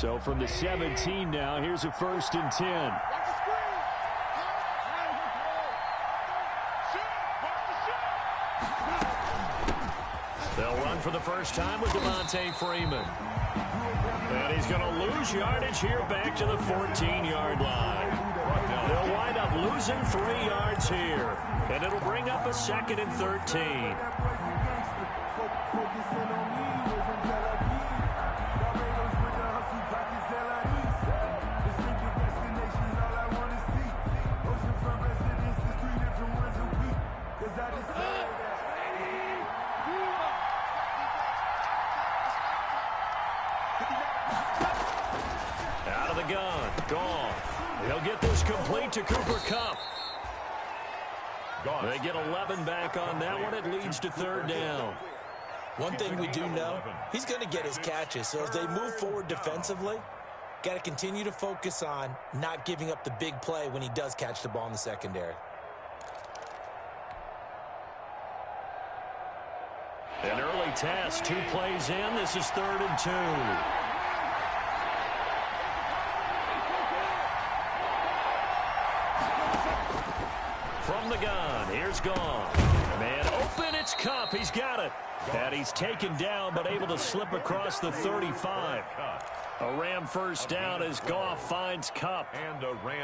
So from the 17 now, here's a 1st and 10. They'll run for the first time with Devontae Freeman. And he's going to lose yardage here back to the 14-yard line. They'll wind up losing 3 yards here. And it'll bring up a 2nd and 13. Out of the gun. Goff. He'll get this complete to Cooper Kupp. They get 11 back on that one. It leads to 3rd down. One thing we do know, he's going to get his catches. So as they move forward defensively, got to continue to focus on not giving up the big play when he does catch the ball in the secondary. An early test, 2 plays in. This is 3rd and 2. From the gun, here's Goff. Man open, it's Kupp. He's got it. And he's taken down, but able to slip across the 35. A Ram first down as Goff finds Kupp.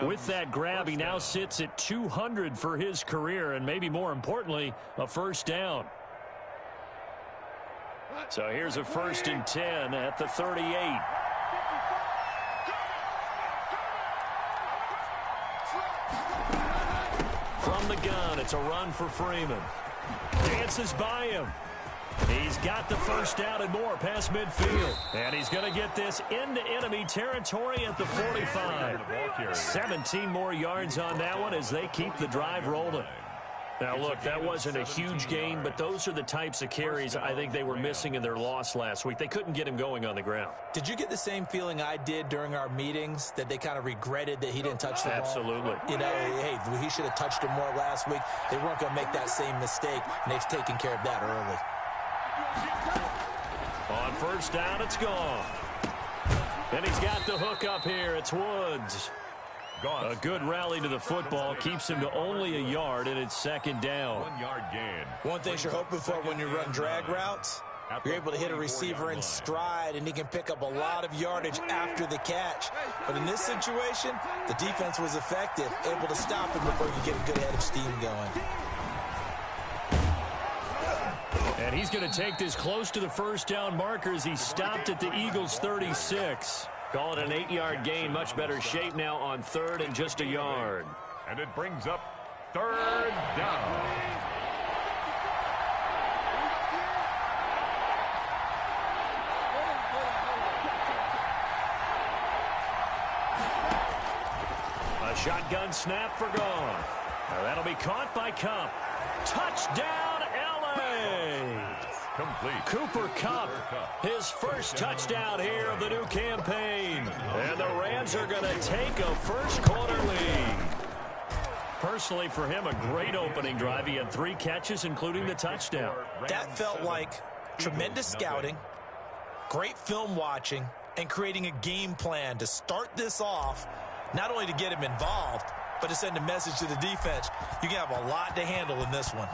With that grab, he now sits at 200 for his career, and maybe more importantly, a 1st down. So here's a 1st and 10 at the 38. From the gun, it's a run for Freeman. Dances by him. He's got the 1st down and more past midfield. And he's going to get this into enemy territory at the 45. 17 more yards on that one as they keep the drive rolling. Now, look, that wasn't a huge gain, but those are the types of carries I think they were missing in their loss last week. They couldn't get him going on the ground. Did you get the same feeling I did during our meetings, that they kind of regretted that he didn't touch the ball? Absolutely. You know, hey, he should have touched it more last week. They weren't going to make that same mistake, and they've taken care of that early. On 1st down, it's gone. And he's got the hook up here. It's Woods. A good rally to the football keeps him to only a yard, and it's 2nd down. 1 yard gain. One thing you're hoping for when you run drag routes, you're able to hit a receiver in stride, and he can pick up a lot of yardage after the catch. But in this situation, the defense was effective, able to stop him before he could get a good head of steam going. And he's going to take this close to the 1st down marker as he stopped at the Eagles' 36. Call it an 8-yard gain. Much better shape now on 3rd and just a yard. And it brings up 3rd down. A shotgun snap for Goff. Now that'll be caught by Kupp. Touchdown, L.A. Complete. Cooper Kupp, his 1st touchdown here of the new campaign. And the Rams are going to take a 1st quarter lead. Personally, for him, a great opening drive. He had 3 catches, including the touchdown. That felt like tremendous scouting, great film watching, and creating a game plan to start this off, not only to get him involved, but to send a message to the defense. You can have a lot to handle in this one.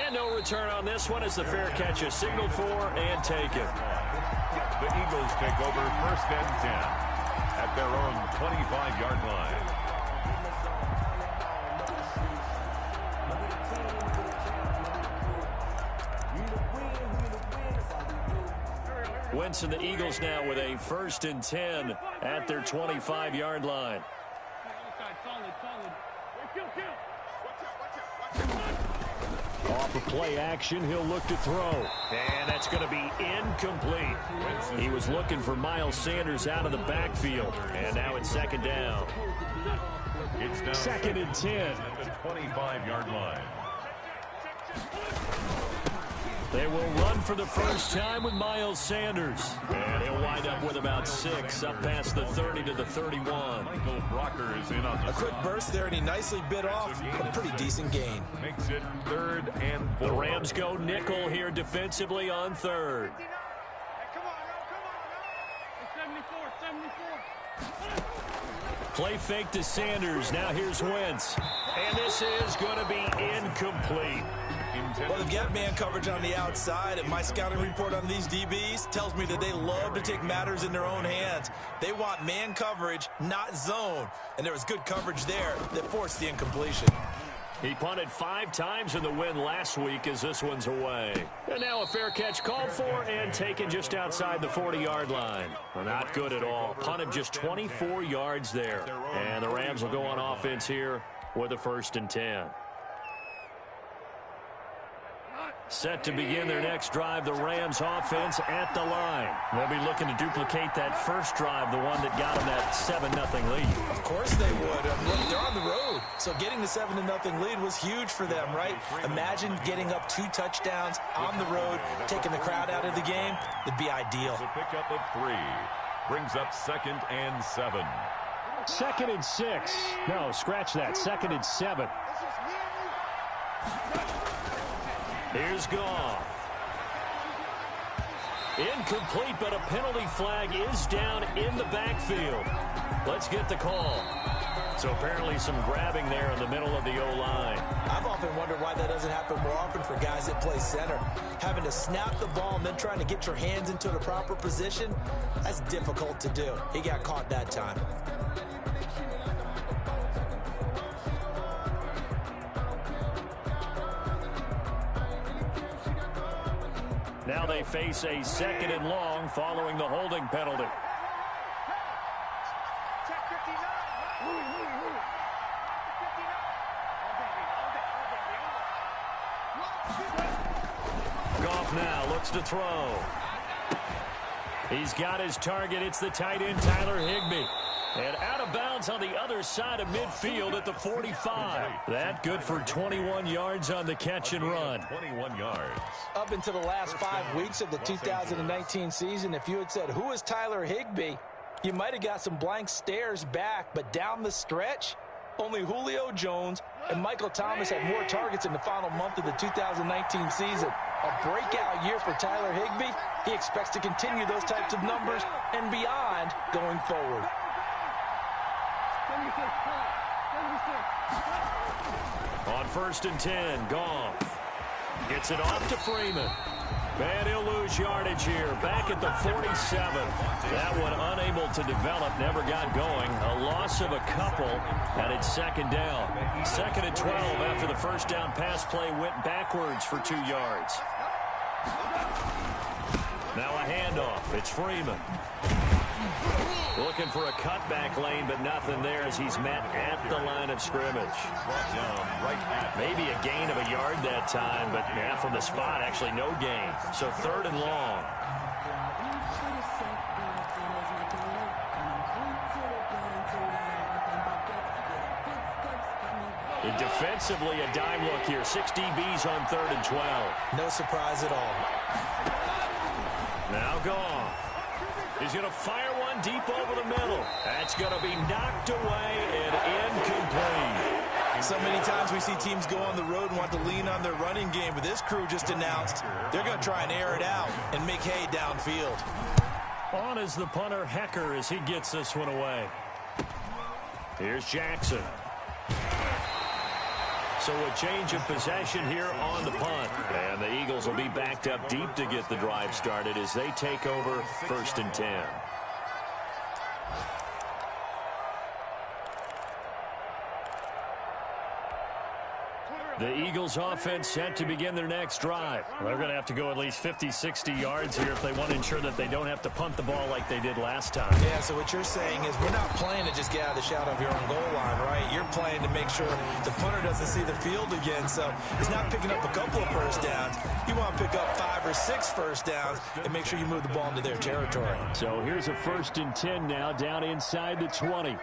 And no return on this one as the fair catch is signaled for and taken. The Eagles take over 1st and 10 at their own 25-yard line. Wentz and the Eagles now with a 1st and 10 at their 25-yard line. Off of play action, he'll look to throw. And that's going to be incomplete. He was looking for Miles Sanders out of the backfield. And now it's 2nd down. It's now 2nd and 10. At the 25-yard line. They will run for the first time with Miles Sanders. And he'll wind up with about 6, up past the 30 to the 31. Michael Brocker is in on the A quick burst there, and he nicely bit off a pretty decent gain. Makes it 3rd and 4. The Rams go nickel here defensively on 3rd. Play fake to Sanders. Now here's Wentz. And this is going to be incomplete. Well, they've got man coverage on the outside, and my scouting report on these DBs tells me that they love to take matters in their own hands. They want man coverage, not zone. And there was good coverage there that forced the incompletion. He punted 5 times in the win last week as this one's away. And now a fair catch called for and taken just outside the 40-yard line. Well, not good at all. Punted just 24 yards there. And the Rams will go on offense here with a 1st and 10. Set to begin their next drive, the Rams offense at the line. They'll be looking to duplicate that first drive, the one that got them that 7-0 lead. Of course they would. Look, they're on the road, so getting the 7-0 lead was huge for them, right? Imagine getting up 2 touchdowns on the road, taking the crowd out of the game. It'd be ideal. The pickup of 3 brings up 2nd and 7. 2nd and 6. No, scratch that. 2nd and 7. Here's Goff. Incomplete, but a penalty flag is down in the backfield. Let's get the call. So apparently some grabbing there in the middle of the O-line. I've often wondered why that doesn't happen more often for guys that play center. Having to snap the ball and then trying to get your hands into the proper position, that's difficult to do. He got caught that time. Now they face a 2nd and long following the holding penalty. Goff now looks to throw. He's got his target. It's the tight end, Tyler Higbee. And out of bounds on the other side of midfield at the 45. That good for 21 yards on the catch and run. 21 yards. Up until the last 5 weeks of the 2019 season, if you had said, who is Tyler Higbee, you might have got some blank stares back. But down the stretch, only Julio Jones and Michael Thomas had more targets in the final month of the 2019 season. A breakout year for Tyler Higbee. He expects to continue those types of numbers and beyond going forward. On 1st and 10, Goff gets it off to Freeman. And he'll lose yardage here, back at the 47. That one unable to develop, never got going. A loss of a couple, and it's 2nd down. 2nd and 12 after the first down pass play went backwards for 2 yards. Now a handoff. It's Freeman. Looking for a cutback lane, but nothing there as he's met at the line of scrimmage. Maybe a gain of a yard that time, but yeah, from the spot, actually no gain. So 3rd and long. And defensively, a dime look here. 6 DBs on 3rd and 12. No surprise at all. Now Goff. He's going to fire one deep over the middle. That's going to be knocked away and incomplete. So many times we see teams go on the road and want to lean on their running game, but this crew just announced they're going to try and air it out and make hay downfield. On is the punter, Hecker, as he gets this one away. Here's Jackson. So a change of possession here on the punt. And the Eagles will be backed up deep to get the drive started as they take over 1st and 10. The Eagles offense set to begin their next drive. They're going to have to go at least 50, 60 yards here if they want to ensure that they don't have to punt the ball like they did last time. Yeah, so what you're saying is we're not playing to just get out of the shadow of your own goal line, right? You're playing to make sure the punter doesn't see the field again. So it's not picking up a couple of first downs. You want to pick up 5 or 6 first downs and make sure you move the ball into their territory. So here's a 1st and 10 now down inside the 20.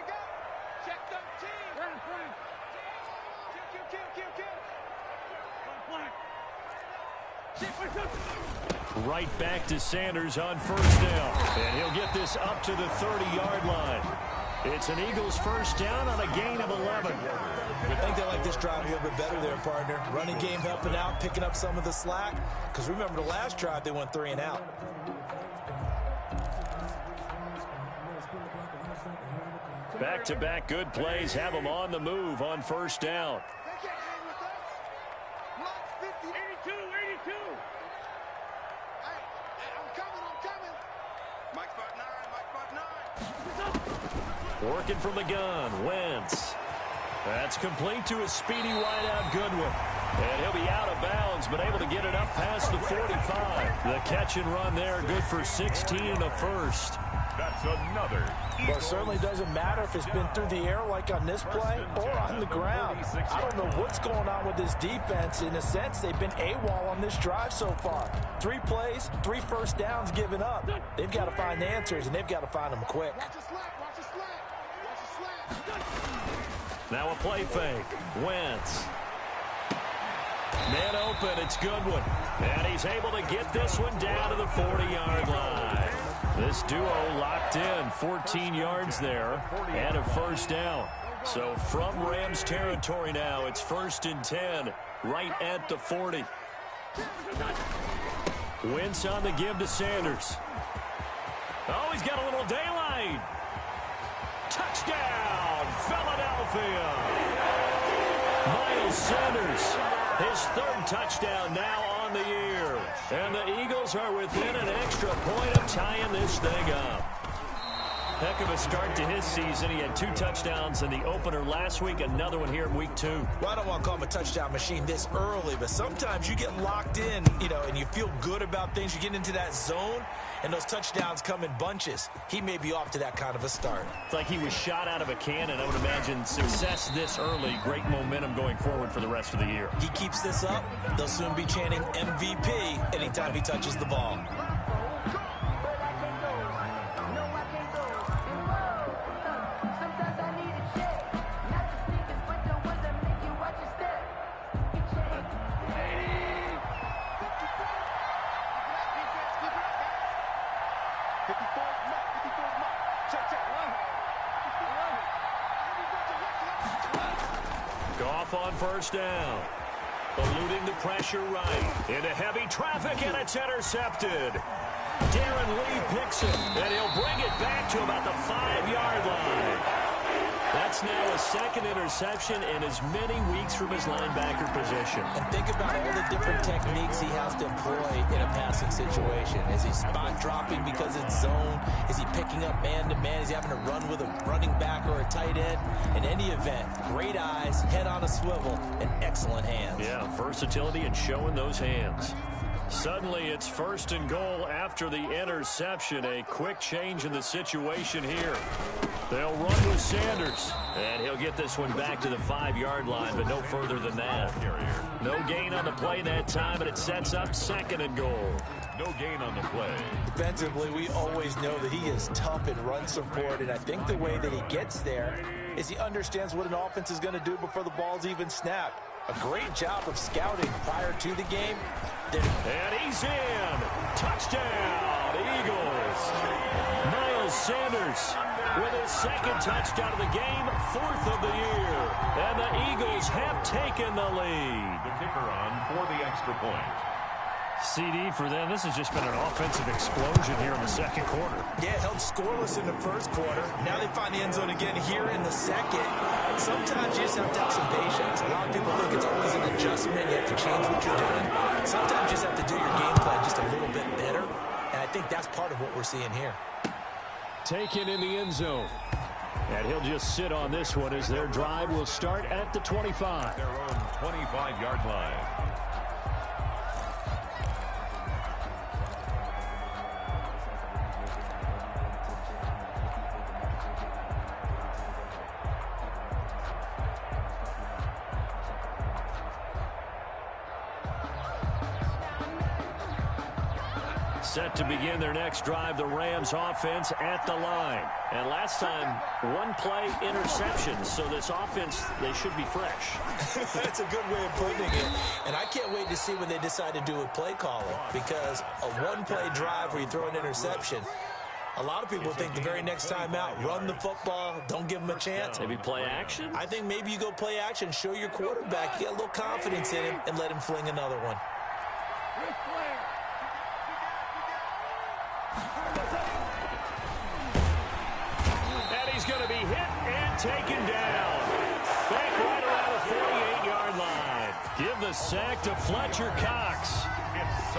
Right back to Sanders on first down. And he'll get this up to the 30-yard line. It's an Eagles first down on a gain of 11. I think they like this drive a little bit better there, partner. Running game helping out, picking up some of the slack. Because remember the last drive, they went 3 and out. Back-to-back good plays have them on the move on first down. Working from the gun, Wentz. That's complete to a speedy wideout Goodwin. And he'll be out of bounds, but able to get it up past the 45. The catch and run there, good for 16 and a first. That's another. Well, it certainly doesn't matter if it's been through the air like on this play or on the ground. I don't know what's going on with this defense. In a sense, they've been AWOL on this drive so far. 3 plays, 3 first downs given up. They've got to find answers, and they've got to find them quick. Now a play fake. Wentz. Man open, it's Goodwin. And he's able to get this one down to the 40-yard line. This duo locked in, 14 yards there, and a first down. So from Rams territory now, it's 1st and 10, right at the 40. Wentz on the give to Sanders. Oh, he's got a little daylight. Touchdown, Philadelphia. Miles Sanders, his 3rd touchdown now on the year. And the Eagles are within an extra point of tying this thing up. Heck of a start to his season. He had 2 touchdowns in the opener last week, another one here in week 2. Well, I don't want to call him a touchdown machine this early, but sometimes you get locked in, and you feel good about things. You get into that zone, and those touchdowns come in bunches. He may be off to that kind of a start. It's like he was shot out of a cannon. I would imagine success this early, great momentum going forward for the rest of the year. He keeps this up, they'll soon be chanting MVP anytime he touches the ball. Goff on first down. Eluding the pressure right. Into heavy traffic, and it's intercepted. Darren Lee picks it, and he'll bring it back to about the 5-yard line. That's now a 2nd interception in as many weeks from his linebacker position. And think about all the different techniques he has to employ in a passing situation. Is he spot dropping because it's zone? Is he picking up man-to-man? Is he having to run with a running back or a tight end? In any event, great eyes, head on a swivel, and excellent hands. Yeah, versatility and showing those hands. Suddenly, it's 1st and goal after the interception. A quick change in the situation here. They'll run with Sanders, and he'll get this one back to the 5-yard line, but no further than that. No gain on the play that time, and it sets up 2nd and goal. No gain on the play. Defensively, we always know that he is tough in run support, and I think the way that he gets there is he understands what an offense is going to do before the ball's even snapped. A great job of scouting prior to the game. And he's in. Touchdown, Eagles. Miles Sanders with his 2nd touchdown of the game, 4th of the year. And the Eagles have taken the lead. The kicker on for the extra point. CD for them. This has just been an offensive explosion here in the 2nd quarter. Yeah, held scoreless in the 1st quarter. Now they find the end zone again here in the 2nd. Sometimes you just have to have some patience. A lot of people think it's always an adjustment. You have to change what you're doing. Sometimes you just have to do your game plan just a little bit better. And I think that's part of what we're seeing here. Taken in the end zone. And he'll just sit on this one as their drive will start at the 25. Their own 25-yard line. set to begin their next drive. The Rams offense at the line. And last time, one-play interception. So this offense, they should be fresh. That's a good way of putting it. And I can't wait to see what they decide to do with play calling. Because a one-play drive where you throw an interception, a lot of people think the very next time out, run the football, don't give them a chance. Maybe play action? I think maybe you go play action, show your quarterback, you got a little confidence in him, and let him fling another one. And he's going to be hit and taken down. Back right around the 48-yard line. Give the sack to Fletcher Cox.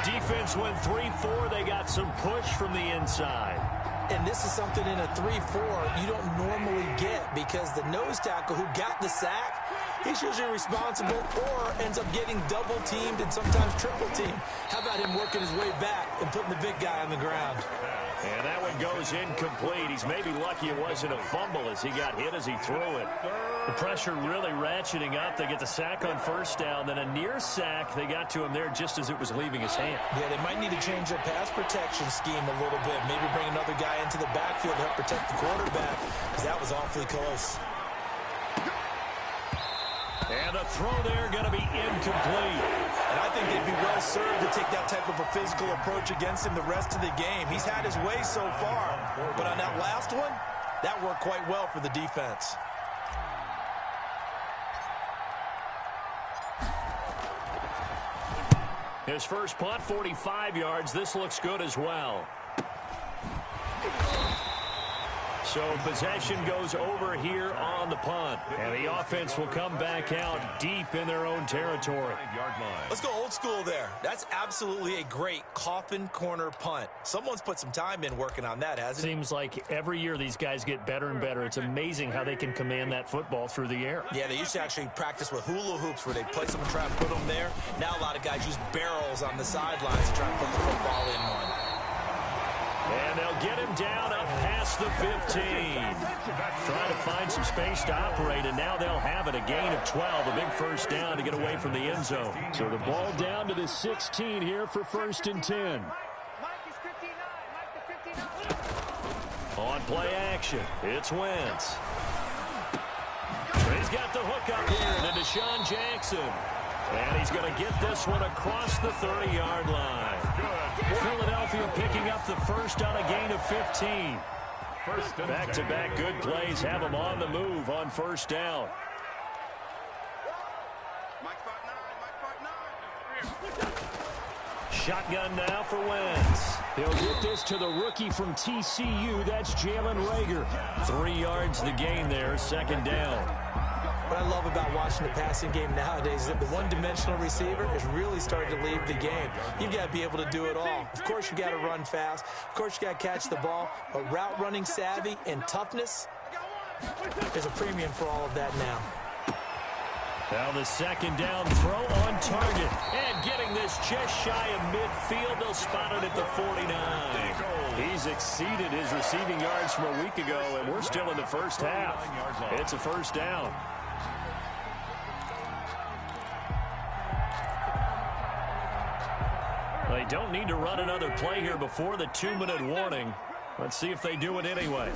Defense went 3-4. They got some push from the inside. And this is something in a 3-4 you don't normally get because the nose tackle who got the sack, he's usually responsible or ends up getting double-teamed and sometimes triple-teamed. How about him working his way back and putting the big guy on the ground? And that one goes incomplete. He's maybe lucky it wasn't a fumble as he got hit as he threw it. The pressure really ratcheting up. They get the sack on first down. Then a near sack. They got to him there just as it was leaving his hand. Yeah, they might need to change their pass protection scheme a little bit. Maybe bring another guy into the backfield to help protect the quarterback because that was awfully close. And the throw there going to be incomplete. And I think they'd be well served to take that type of a physical approach against him the rest of the game. He's had his way so far, but on that last one, that worked quite well for the defense. His first punt, 45 yards. This looks good as well. So possession goes over here on the punt. And the offense will come back out deep in their own territory. Let's go old school there. That's absolutely a great coffin corner punt. Someone's put some time in working on that, hasn't it? Seems like every year these guys get better and better. It's amazing how they can command that football through the air. Yeah, they used to actually practice with hula hoops where they play someone, try and put them there. Now a lot of guys use barrels on the sidelines to try and put the football in one. And they'll get him down up past the 15. Trying to find some space to operate, and now they'll have it. A gain of 12, a big first down to get away from the end zone. So the ball down to the 16 here for 1st and 10. On play action, it's Wentz. He's got the hook up here to Deshaun Jackson. And he's going to get this one across the 30-yard line. Philadelphia picking up the first on a gain of 15. Back-to-back good plays have them on the move on first down. Shotgun now for Wentz. He'll get this to the rookie from TCU. That's Jalen Reagor. 3 yards the gain there, second down. What I love about watching the passing game nowadays is that the one-dimensional receiver is really starting to leave the game. You've got to be able to do it all. Of course, you got to run fast. Of course, you got to catch the ball. But route running savvy and toughness, there's a premium for all of that now. Now the second down throw on target. And getting this just shy of midfield. They'll spot it at the 49. He's exceeded his receiving yards from a week ago, and we're still in the first half. It's a first down. They don't need to run another play here before the 2-minute warning. Let's see if they do it anyway.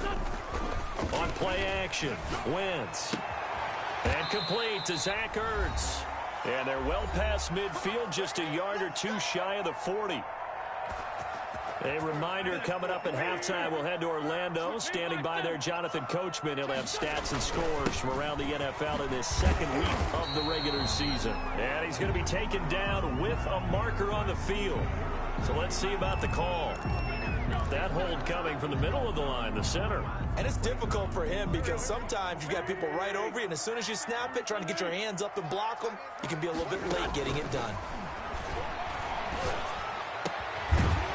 On play action, Wentz. And complete to Zach Ertz. And they're well past midfield, just a yard or two shy of the 40. A reminder coming up at halftime, we'll head to Orlando. Standing by there, Jonathan Coachman. He'll have stats and scores from around the NFL in this second week of the regular season. And he's going to be taken down with a marker on the field. So let's see about the call. That hold coming from the middle of the line, the center. And it's difficult for him because sometimes you've got people right over you, and as soon as you snap it, trying to get your hands up and block them, you can be a little bit late getting it done.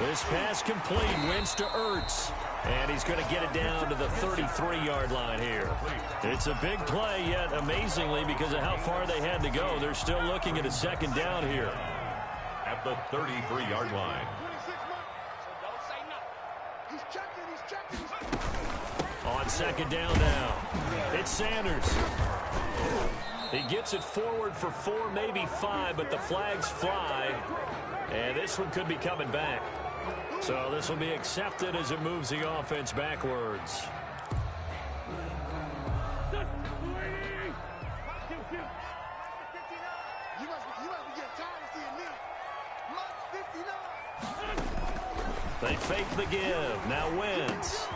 This pass complete, Wentz to Ertz. And he's going to get it down to the 33-yard line here. It's a big play, yet amazingly, because of how far they had to go, they're still looking at a second down here. At the 33-yard line. On second down now, it's Sanders. He gets it forward for 4, maybe 5, but the flags fly. And this one could be coming back. So this will be accepted as it moves the offense backwards. They fake the give. Now Wentz.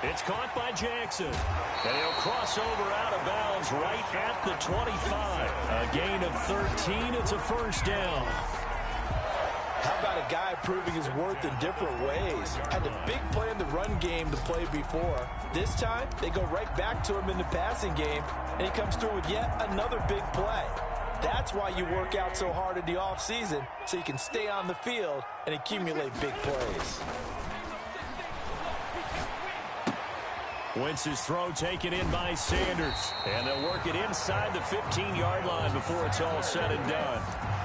It's caught by Jackson. And he'll cross over out of bounds right at the 25. A gain of 13. It's a first down. How about a guy proving his worth in different ways? Had a big play in the run game to play before. This time, they go right back to him in the passing game, and he comes through with yet another big play. That's why you work out so hard in the offseason, so you can stay on the field and accumulate big plays. Wentz's throw taken in by Sanders. And they'll work it inside the 15-yard line before it's all said and done.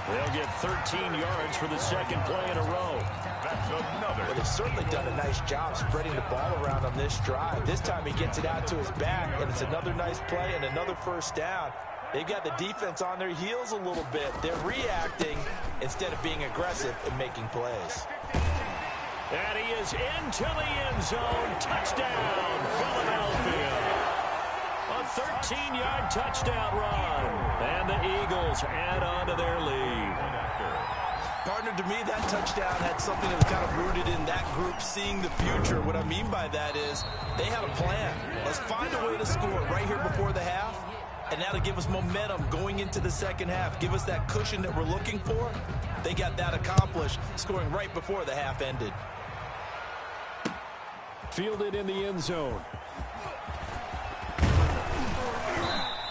They'll get 13 yards for the second play in a row. That's another. Well, they've certainly done a nice job spreading the ball around on this drive. This time he gets it out to his back, and it's another nice play and another first down. They've got the defense on their heels a little bit. They're reacting instead of being aggressive and making plays. And he is into the end zone. Touchdown, Philadelphia. A 13-yard touchdown run. And the Eagles add on to their lead. Partner, to me, that touchdown had something that was kind of rooted in that group seeing the future. What I mean by that is they had a plan. Let's find a way to score right here before the half. And that'll give us momentum going into the second half. Give us that cushion that we're looking for. They got that accomplished, scoring right before the half ended. Fielded in the end zone.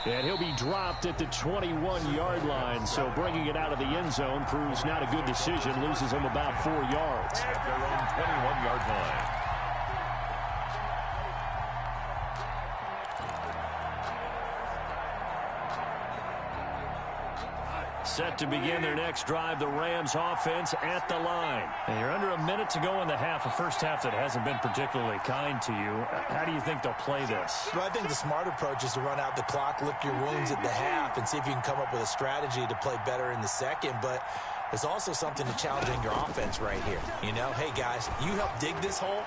And he'll be dropped at the 21-yard line. So bringing it out of the end zone proves not a good decision. Loses him about 4 yards. At their own 21-yard line. Set to begin their next drive, the Rams offense at the line. And you're under a minute to go in the half, a first half that hasn't been particularly kind to you. How do you think they'll play this? Well, I think the smart approach is to run out the clock, lick your wounds at the half, and see if you can come up with a strategy to play better in the second. But there's also something to challenging your offense right here. You know, hey, guys, you help dig this hole.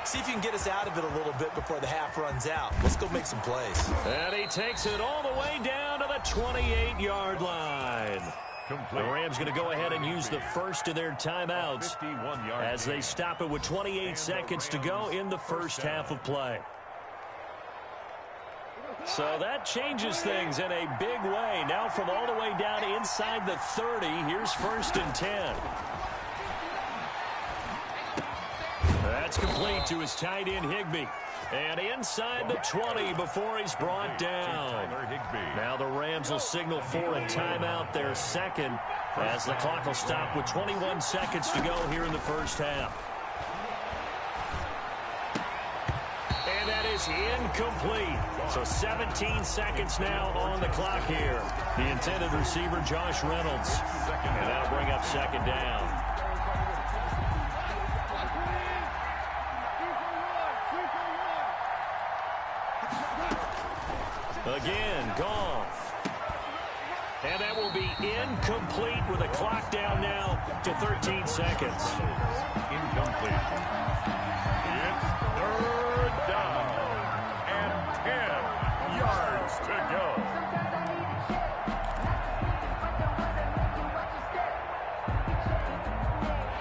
See if you can get us out of it a little bit before the half runs out. Let's go make some plays. And he takes it all the way down to the 28-yard line. Complete. The Rams going to go ahead and use the first of their timeouts as they stop it with 28 seconds to go in the first half of play. So that changes things in a big way. Now from all the way down inside the 30, here's 1st and 10. That's complete to his tight end, Higbee. And inside the 20 before he's brought down. Now the Rams will signal for a timeout, their second, as the clock will stop with 21 seconds to go here in the first half. And that is incomplete. So 17 seconds now on the clock here. The intended receiver, Josh Reynolds. And that'll bring up second down. Again, Goff. And that will be incomplete with the clock down now to 13 seconds. Incomplete. It's 3rd down and 10 yards to go.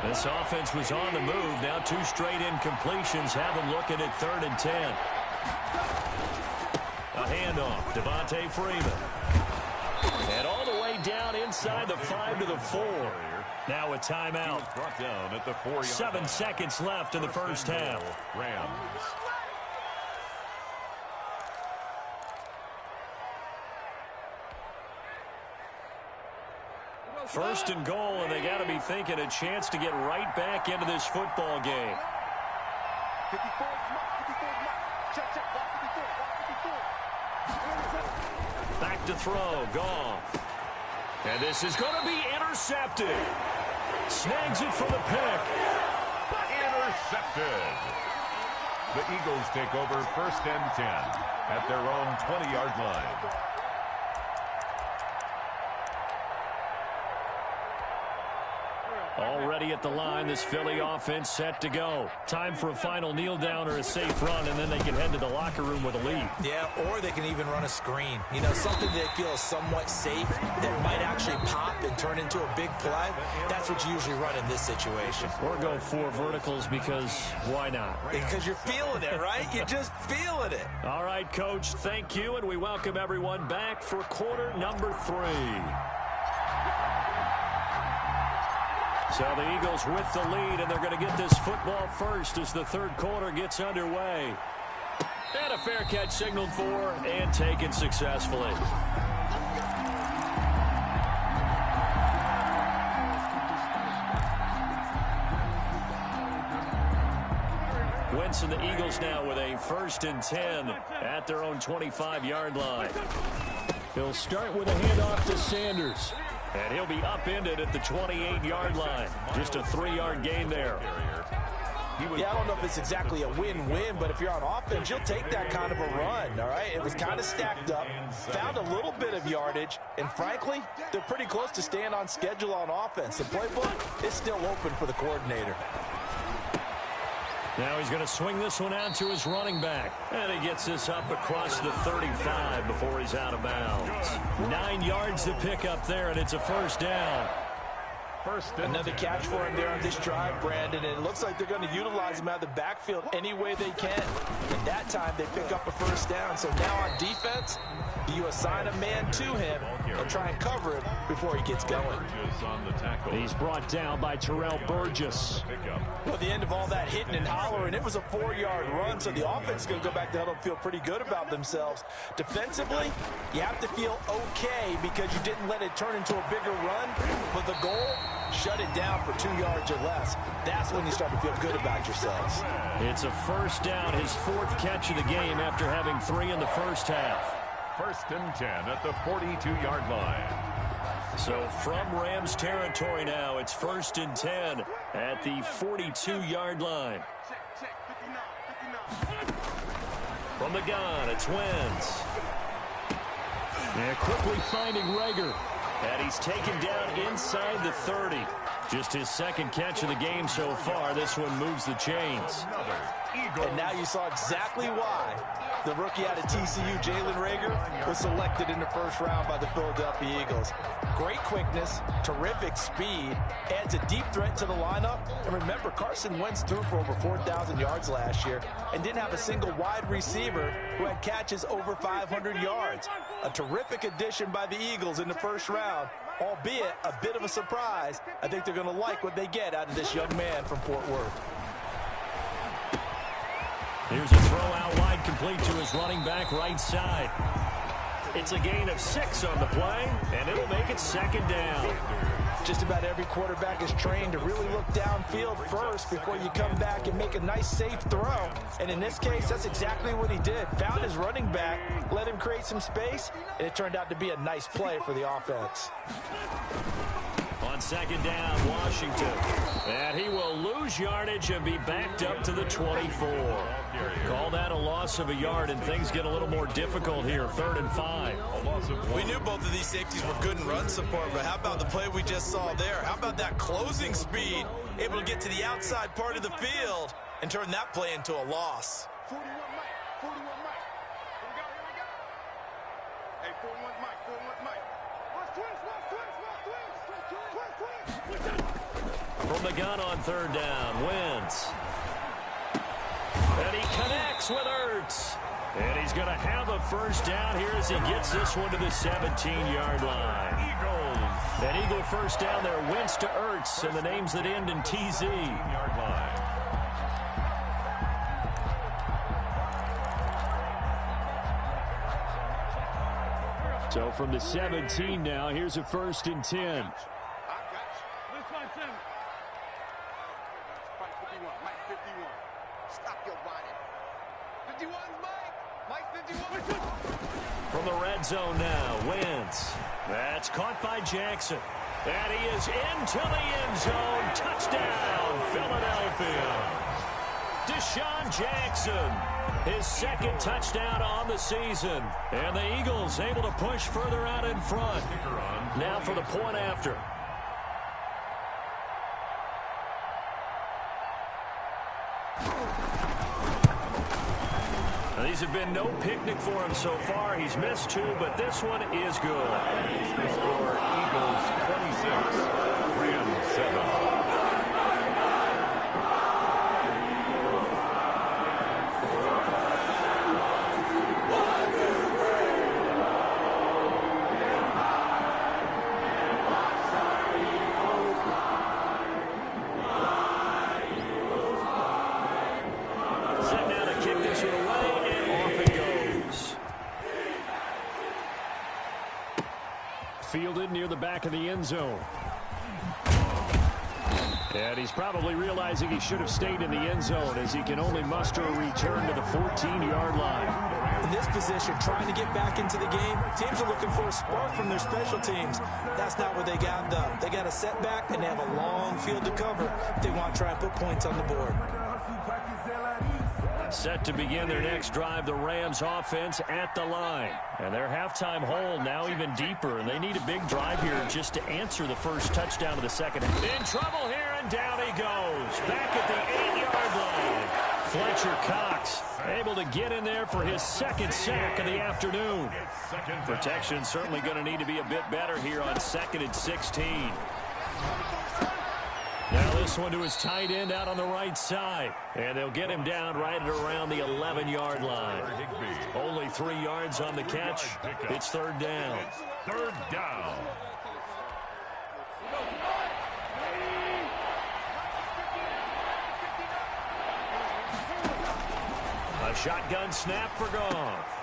This offense was on the move. Now 2 straight incompletions have them looking at 3rd and 10. A handoff, Devontae Freeman. And all the way down inside the 5 to the 4. Now a timeout. Brought down at the 4-yard 7 seconds left in the first half. Rams. First and goal, and they got to be thinking a chance to get right back into this football game. Back to throw, Goff. And this is going to be intercepted. Snags it for the pick. Intercepted. The Eagles take over 1st and 10 at their own 20-yard line. Already at the line, this Philly offense set to go. Time for a final kneel down or a safe run, and then they can head to the locker room with a lead. Yeah, or they can even run a screen. You know, something they feel is somewhat safe that might actually pop and turn into a big play. That's what you usually run in this situation. Or go 4 verticals because why not? Because you're feeling it, right? You're just feeling it. All right, Coach, thank you, and we welcome everyone back for quarter number 3. So the Eagles with the lead, and they're going to get this football first as the third quarter gets underway. And a fair catch signaled for and taken successfully. Wentz and the Eagles now with a 1st and 10 at their own 25-yard line. He'll start with a handoff to Sanders. And he'll be upended at the 28-yard line. Just a 3-yard gain there. Yeah, I don't know if it's exactly a win-win, but if you're on offense, you'll take that kind of a run, all right? It was kind of stacked up, found a little bit of yardage, and frankly, they're pretty close to staying on schedule on offense. The playbook is still open for the coordinator. Now he's going to swing this one out to his running back. And he gets this up across the 35 before he's out of bounds. 9 yards to pick up there, and it's a 1st down. Another catch for him there on this drive, Brandon, and it looks like they're going to utilize him out of the backfield any way they can. And that time they pick up a 1st down. So now on defense, you assign a man to him and try and cover him before he gets going. He's brought down by Terrell Burgess. Well, the end of all that hitting and hollering, it was a 4-yard run, so the offense is going to go back to huddle and feel pretty good about themselves. Defensively, you have to feel okay because you didn't let it turn into a bigger run, but the goal, shut it down for 2 yards or less. That's when you start to feel good about yourselves. It's a 1st down, his 4th catch of the game after having 3 in the first half. 1st and 10 at the 42-yard line. So from Rams territory now, it's 1st and 10 at the 42-yard line. From the gun, it's Wentz. And quickly finding Reagor. And he's taken down inside the 30. Just his 2nd catch of the game so far. This one moves the chains. And now you saw exactly why the rookie out of TCU, Jalen Reagor, was selected in the 1st round by the Philadelphia Eagles. Great quickness, terrific speed, adds a deep threat to the lineup. And remember, Carson Wentz threw for over 4,000 yards last year and didn't have a single wide receiver who had catches over 500 yards. A terrific addition by the Eagles in the 1st round, albeit a bit of a surprise. I think they're going to like what they get out of this young man from Fort Worth. Here's a throw out wide, complete to his running back right side. It's a gain of 6 on the play, and it'll make it 2nd down. Just about every quarterback is trained to really look downfield first before you come back and make a nice, safe throw. And in this case, that's exactly what he did. Found his running back, let him create some space, and it turned out to be a nice play for the offense. On 2nd down, Washington. And he will lose yardage and be backed up to the 24. Call that a loss of a yard, and things get a little more difficult here. 3rd and 5. We knew both of these safeties were good in run support, but how about the play we just saw there? How about that closing speed, able to get to the outside part of the field and turn that play into a loss? 41 Mike. 41 Mike. Here we go. Hey, 41 Mike. 41 Mike. From the gun on 3rd down, Wentz. And he connects with Ertz. And he's going to have a 1st down here as he gets this one to the 17-yard line. An Eagle 1st down there, Wentz to Ertz, and the names that end in TZ. Yard line. So from the 17 now, here's a 1st and 10. From the red zone now, Wentz. That's caught by Jackson. And he is into the end zone. Touchdown, Philadelphia. Deshaun Jackson, his 2nd touchdown on the season. And the Eagles able to push further out in front. Now for the point after. These have been no picnic for him so far. He's missed 2, but this one is good. The score, Eagles 26, Rams 7. Fielded near the back of the end zone. And he's probably realizing he should have stayed in the end zone as he can only muster a return to the 14-yard line. In this position, trying to get back into the game, teams are looking for a spark from their special teams. That's not what they got, though. They got a setback, and they have a long field to cover if they want to try and put points on the board. Set to begin their next drive, the Rams offense at the line. And their halftime hole now even deeper, and they need a big drive here just to answer the first touchdown of the second. In trouble here, and down he goes. Back at the 8-yard line. Fletcher Cox able to get in there for his second sack of the afternoon. Protection certainly going to need to be a bit better here on 2nd and 16. Now this one to his tight end out on the right side. And they'll get him down right at around the 11-yard line. Only 3 yards on the catch. It's 3rd down. It's 3rd down. A shotgun snap for Goff.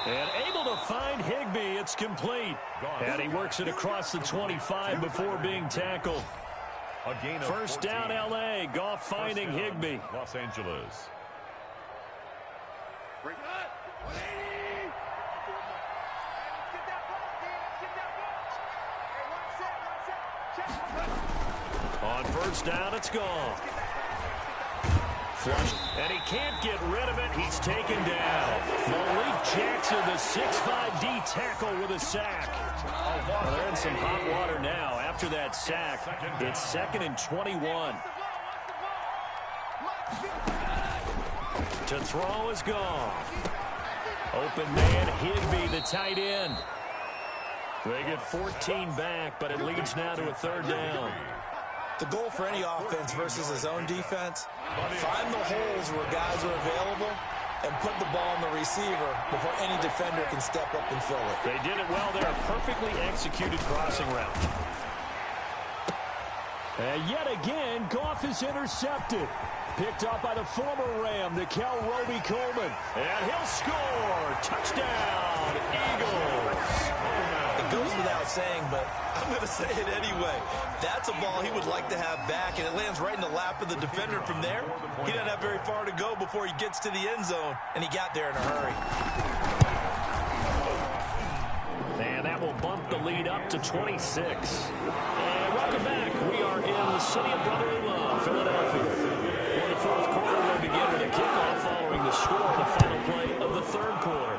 And able to find Higbee. It's complete. And he works it across the 25 before being tackled. A gain of 1st down, L.A. Goff finding Higbee. Los Angeles. On 1st down, it's Goff. Flush, and he can't get rid of it. He's taken down. Malik Jackson, the 6'5" D tackle with a sack. Well, they're in some hot water now. After that sack, it's 2nd and 21. To throw is Goff. Open man, Higbee, the tight end. They get 14 back, but it leads now to a 3rd down. The goal for any offense versus his own defense, find the holes where guys are available and put the ball on the receiver before any defender can step up and fill it. They did it well there. Perfectly executed crossing route. And yet again, Goff is intercepted. Picked up by the former Ram, Nikel Roby-Coleman. And he'll score. Touchdown, Eagles. It goes without saying, but I'm going to say it anyway. That's a ball he would like to have back, and it lands right in the lap of the defender from there. He doesn't have very far to go before he gets to the end zone, and he got there in a hurry. And that will bump the lead up to 26. And welcome back. We are in the city of brotherly love, Philadelphia. Well, the 4th quarter will begin with a kickoff following the score of the final play of the 3rd quarter.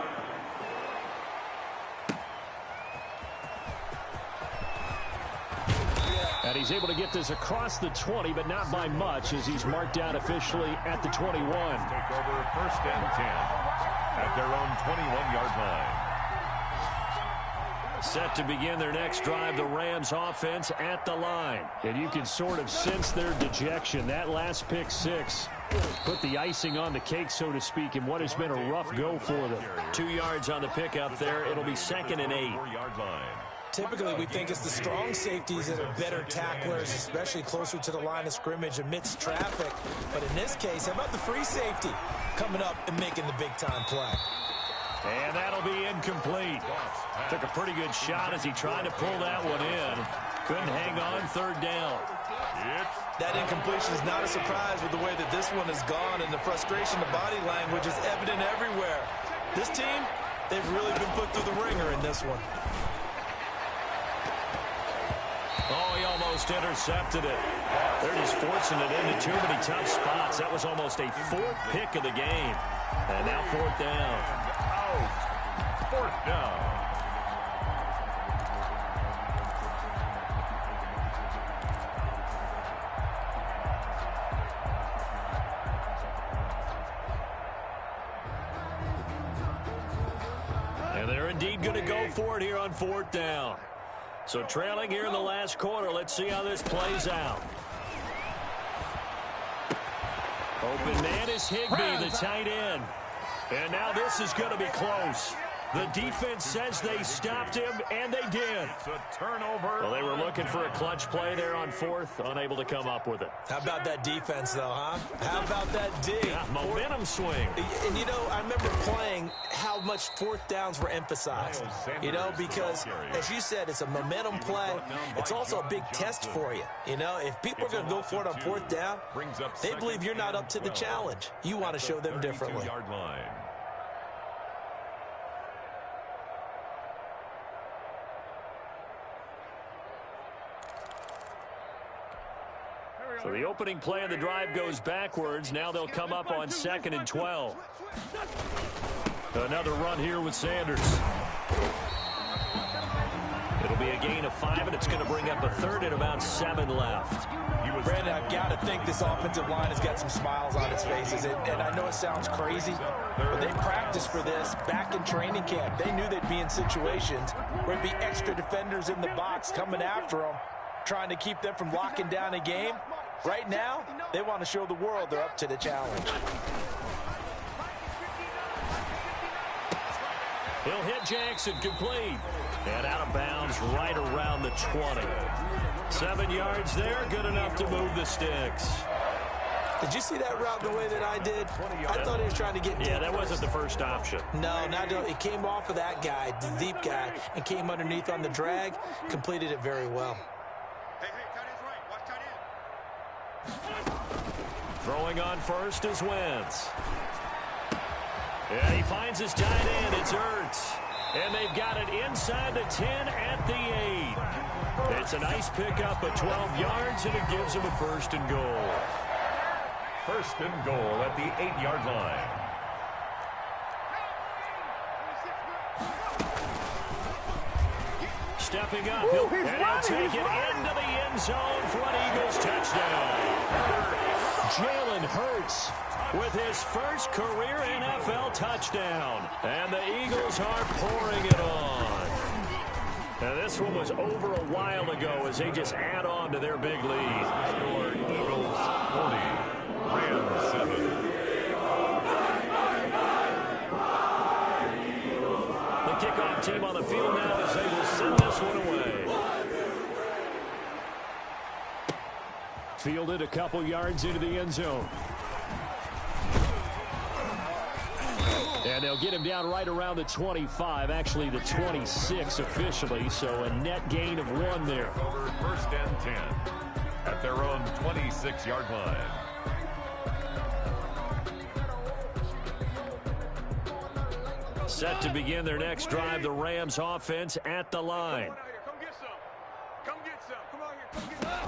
And he's able to get this across the 20, but not by much, as he's marked out officially at the 21. Take over 1st and 10 at their own 21-yard line. Set to begin their next drive, the Rams offense at the line. And you can sort of sense their dejection. That last pick 6 put the icing on the cake, so to speak, in what has been a rough go for them. 2 yards on the pickup there. It'll be 2nd and 8. 4-yard line. Typically, we think it's the strong safeties that are better tacklers, especially closer to the line of scrimmage amidst traffic. But in this case, how about the free safety coming up and making the big-time play? And that'll be incomplete. Took a pretty good shot as he tried to pull that one in. Couldn't hang on, 3rd down. That incompletion is not a surprise with the way that this one has gone, and the frustration, the body language is evident everywhere. This team, they've really been put through the ringer in this one. Oh, he almost intercepted it. They're just forcing it into too many tough spots. That was almost a 4th pick of the game. And now 4th down. Out. 4th down. indeed going to go for it here on 4th down. So trailing here in the last quarter. Let's see how this plays out. Open man is Higbee, the tight end. And now this is going to be close. The defense says they stopped him, and they did. It's a turnover. Well, they were looking for a clutch play there on 4th, unable to come up with it. How about that defense, though, huh? How about that D? Yeah, momentum swing. And, you know, I remember playing how much 4th downs were emphasized. You know, because, as you said, it's a momentum play. It's also a big test for you. You know, if people are going to go for it on 4th down, they believe you're not up to the challenge. You want to show them differently. So the opening play of the drive goes backwards. Now they'll come up on 2nd and 12. Another run here with Sanders. It'll be a gain of 5, and it's going to bring up a 3rd and about 7 left. Brandon, I've got to think this offensive line has got some smiles on its faces. And I know it sounds crazy, but they practiced for this back in training camp. They knew they'd be in situations where there'd be extra defenders in the box coming after them, trying to keep them from locking down a game. Right now, they want to show the world they're up to the challenge. He'll hit Jackson complete. And out of bounds right around the 20. 7 yards there, good enough to move the sticks. Did you see that route the way that I did? I thought he was trying to get deep. Yeah, that wasn't the first option. No, it came off of that guy, the deep guy, and came underneath on the drag, completed it very well. Throwing on first is Wentz. Yeah, he finds his tight end. It's Ertz. And they've got it inside the 10 at the 8. It's a nice pickup of 12 yards, and it gives them a 1st and goal. 1st and goal at the 8-yard line. Stepping up, and he'll take it into the end zone for an Eagles touchdown. Jalen Hurts with his first career NFL touchdown. And the Eagles are pouring it on. Now, this one was over a while ago as they just add on to their big lead. Score Eagles 40, Rams 7. The kickoff team on the field now as they will send this one away. Fielded a couple yards into the end zone. And they'll get him down right around the 25, actually the 26 officially, so a net gain of 1 there. Over 1st and 10 at their own 26-yard line. Set to begin their next drive, the Rams offense at the line. Come get some. Come get some. Come on here. Come get some.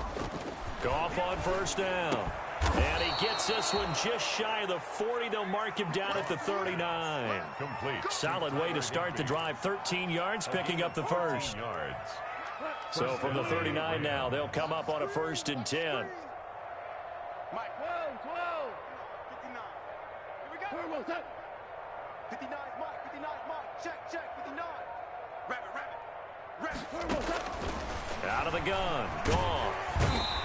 Goff on 1st down. And he gets this one just shy of the 40. They'll mark him down at the 39. Complete. Solid way to start the drive. 13 yards, picking up the 1st. So from the 39 now, they'll come up on a 1st and 10. Mike, 12. 59. Here we go. 59 is Mike. 59 is Mike. Check. 59. Rabbit. Out of the gun. Goff.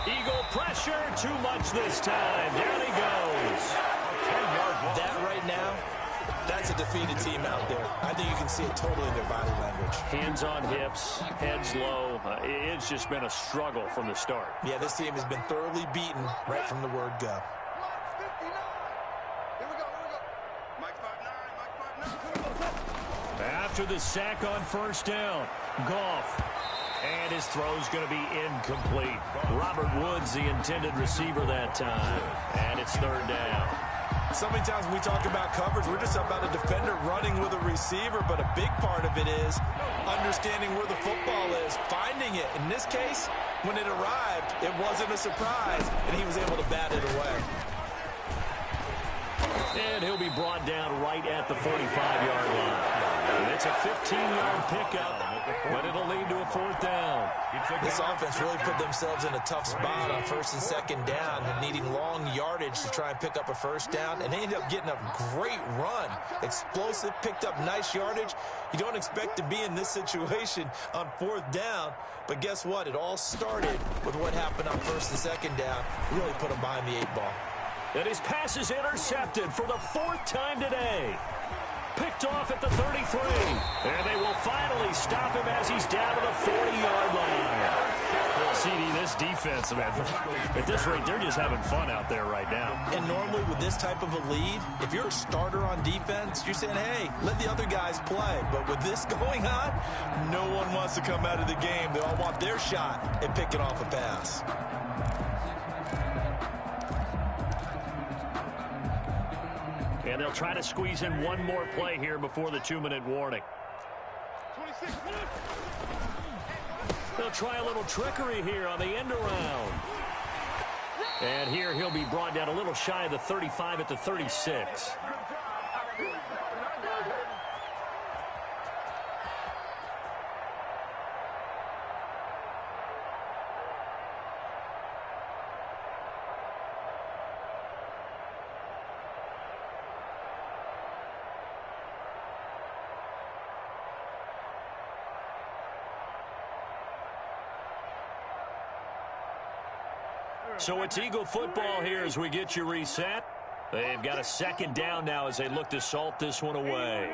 Eagle pressure. Too much this time. Down he goes. 10-yard loss. That right now, that's a defeated team out there. I think you can see it totally in their body language. Hands on hips, heads low. It's just been a struggle from the start. Yeah, this team has been thoroughly beaten right from the word go. After the sack on 1st down, Goff. And his throw's going to be incomplete. Robert Woods, the intended receiver that time. And it's 3rd down. So many times when we talk about coverage, we're just about a defender running with a receiver, but a big part of it is understanding where the football is, finding it. In this case, when it arrived, it wasn't a surprise, and he was able to bat it away. And he'll be brought down right at the 45-yard line. And it's a 15-yard pickup, but it'll lead to a 4th down. This offense really put themselves in a tough spot on 1st and 2nd down and needing long yardage to try and pick up a 1st down, and they ended up getting a great run. Explosive, picked up nice yardage. You don't expect to be in this situation on 4th down, but guess what? It all started with what happened on 1st and 2nd down. Really put them behind the 8 ball. And his pass is intercepted for the 4th time today. Picked off at the 33. And they will finally stop him as he's down to the 40-yard line. CD, this defense, man, at this rate, they're just having fun out there right now. And normally with this type of a lead, if you're a starter on defense, you're saying, hey, let the other guys play. But with this going on, no one wants to come out of the game. They all want their shot at picking off a pass. And they'll try to squeeze in one more play here before the 2-minute warning. They'll try a little trickery here on the end around. And here he'll be brought down a little shy of the 35 at the 36. So it's Eagle football here as we get you reset. They've got a 2nd down now as they look to salt this one away.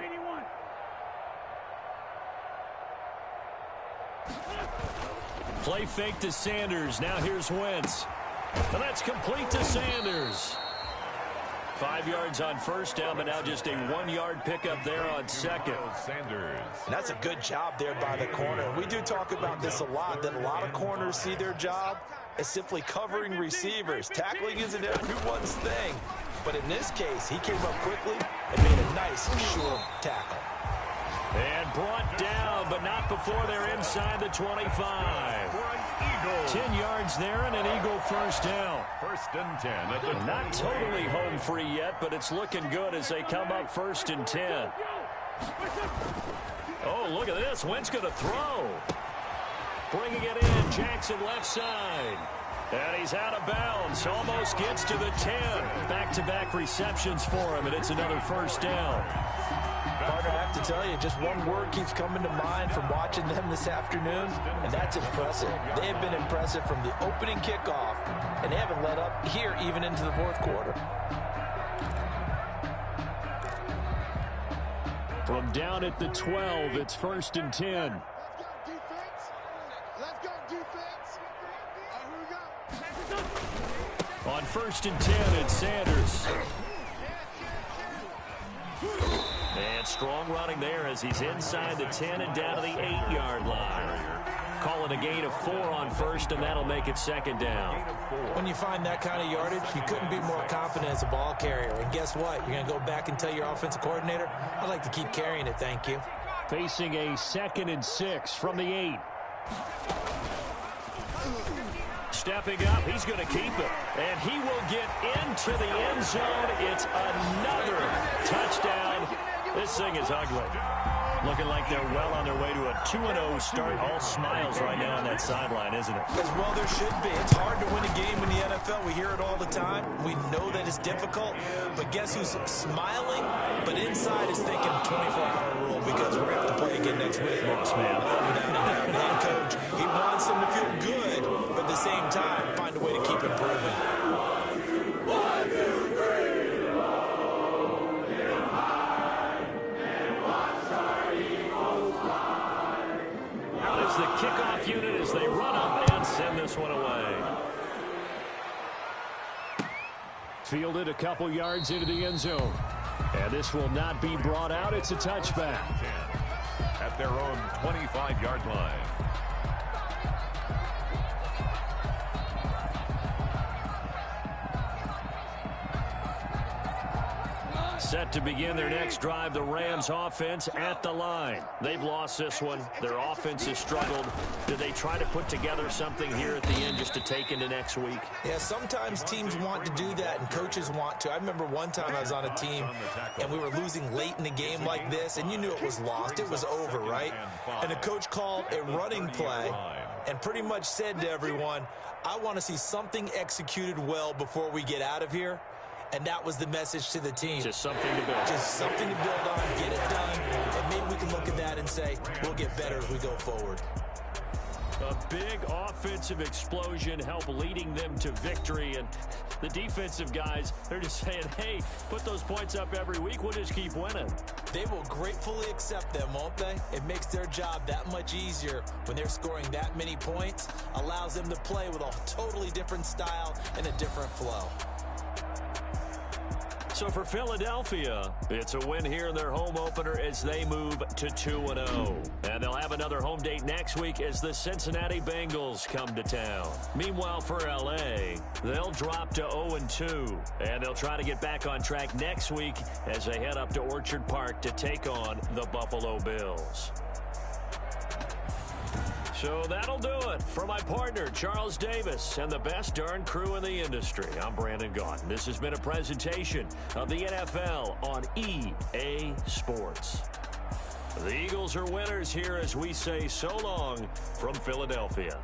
Play fake to Sanders. Now here's Wentz. And that's complete to Sanders. 5 yards on 1st down, but now just a 1-yard pickup there on 2nd. Sanders. And that's a good job there by the corner. We do talk about this a lot, that a lot of corners see their job as simply covering receivers. Tackling isn't everyone's thing. But in this case, he came up quickly and made a nice, short tackle. And brought down, but not before they're inside the 25. 10 yards there and an Eagle 1st down. 1st and 10 at the Not totally home free yet, but it's looking good as they come up 1st and 10. Oh, look at this. Wentz going to throw. Bringing it in, Jackson left side. And he's out of bounds. Almost gets to the 10. Back-to-back receptions for him, and it's another 1st down. Partner, I have to tell you, just one word keeps coming to mind from watching them this afternoon, and that's impressive. They have been impressive from the opening kickoff, and they haven't let up here even into the 4th quarter. From down at the 12, it's 1st and 10. On 1st and 10, it's Sanders. And strong running there as he's inside the 10 and down to the 8-yard line. Calling a gain of 4 on 1st, and that'll make it 2nd down. When you find that kind of yardage, you couldn't be more confident as a ball carrier. And guess what? You're going to go back and tell your offensive coordinator, I'd like to keep carrying it, thank you. Facing a 2nd and 6 from the 8. Stepping up, he's going to keep it. And he will get into the end zone. It's another touchdown. This thing is ugly. Looking like they're well on their way to a 2-0 start. All smiles right now on that sideline, isn't it? As well there should be. It's hard to win a game in the NFL. We hear it all the time. We know that it's difficult. But guess who's smiling? But inside is thinking 24-hour rule because we're going to have to play again next week. Boss man. Without a doubt. And head coach, he wants them to feel good, but at the same time, find a way to keep improving. 1, 2, 3. As the kickoff unit as they run up and send this one away. Fielded a couple yards into the end zone. And this will not be brought out. It's a touchback. At their own 25-yard line. Set to begin their next drive, the Rams offense at the line. They've lost this one. Their offense has struggled. Do they try to put together something here at the end just to take into next week? Yeah, sometimes teams want to do that and coaches want to. I remember one time I was on a team and we were losing late in a game like this, and you knew it was lost. It was over, right? And the coach called a running play and pretty much said to everyone, I want to see something executed well before we get out of here. And that was the message to the team. Just something to build. Just something to build on, get it done, and maybe we can look at that and say, we'll get better as we go forward. A big offensive explosion helped leading them to victory. And the defensive guys, they're just saying, hey, put those points up every week. We'll just keep winning. They will gratefully accept them, won't they? It makes their job that much easier when they're scoring that many points. Allows them to play with a totally different style and a different flow. So for Philadelphia, it's a win here in their home opener as they move to 2-0. And they'll have another home date next week as the Cincinnati Bengals come to town. Meanwhile, for L.A., they'll drop to 0-2. And they'll try to get back on track next week as they head up to Orchard Park to take on the Buffalo Bills. So that'll do it for my partner, Charles Davis, and the best darn crew in the industry. I'm Brandon Gaudin. This has been a presentation of the NFL on EA Sports. The Eagles are winners here as we say so long from Philadelphia.